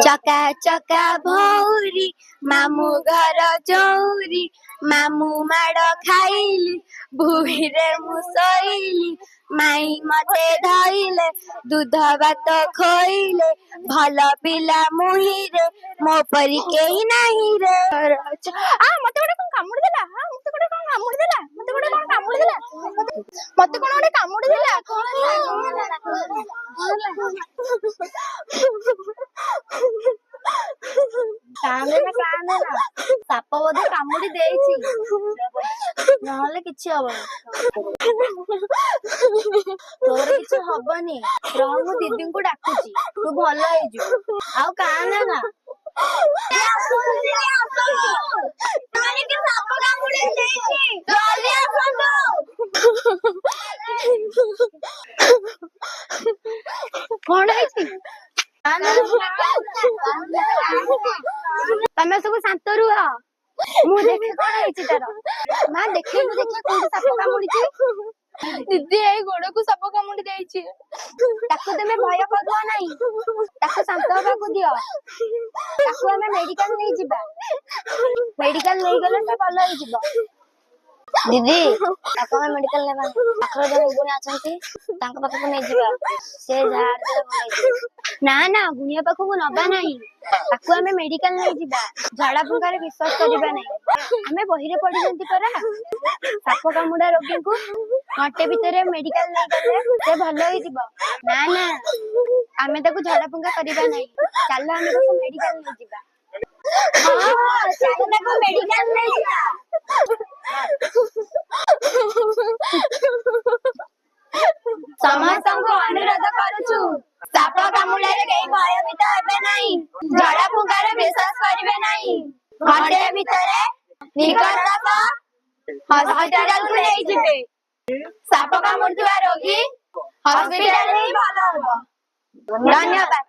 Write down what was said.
चका चका भौरी मामू घर चौरी मामू माड़ खाइली भूरे मुसैली माई मते धइले दूध भात खोइले भल पिला मुहिरे मो परी केही नाही रे मते गोटे कोन कामुडी देला मते गोटे कोन कामुडी देला मते गोटे कोन कामुडी देला मते कोन गोटे कामुडी देला काने ना साप बोधे कामुडी देइछि नहले किछि हबनी तोर किछि हबनी रह मु दीदी को डाकुची तू भलो हे जु आउ काने ना माने के साप कामुडी देइछि जल्दी आसंतो कोन हेछि तमे सब शांत रुह मु देखे कोन हेछि तार मां देखे मु देखे कोन साप कामुडी छि दीदी ए गोड़ को साप कामुडी देइछि ताको तमे भय करबो नाही ताको शांत होबा को दियो ताको हमें मेडिकल नै जिबा मेडिकल नै गेले से भलो हे जिवो दीदी ताको हमें मेडिकल लेबा पाखर जने गुणी आछंती तांका पाख को नै जिबा से झाड़ दे भलो ना ना गुनिया पाख को नबा नाही ताको हमें मेडिकल नै जिबा झाड़ा फुंका रे विश्वास करबा नाही हमें बही रे पड़ी जंती परा साप कामुडा रोगी को घंटे भीतर मेडिकल नै गले से भलो हे जिवो ना ना हमें ताको झाड़ा फुंका करबा नाही चलो हमें ताको मेडिकल नै जिबा हां चलो ताको मेडिकल नै जिबा समस्त को अनुरोध करूछु साप कामुडा रे केही भयभीत हेबे नाही झड़ा फुंका रे विश्वास करिवे नाही घंटे भीतर निकटतम हॉस्पिटल को ले जिबे साप कामुडुवा रोगी हॉस्पिटल रे भलो हो धन्यवाद।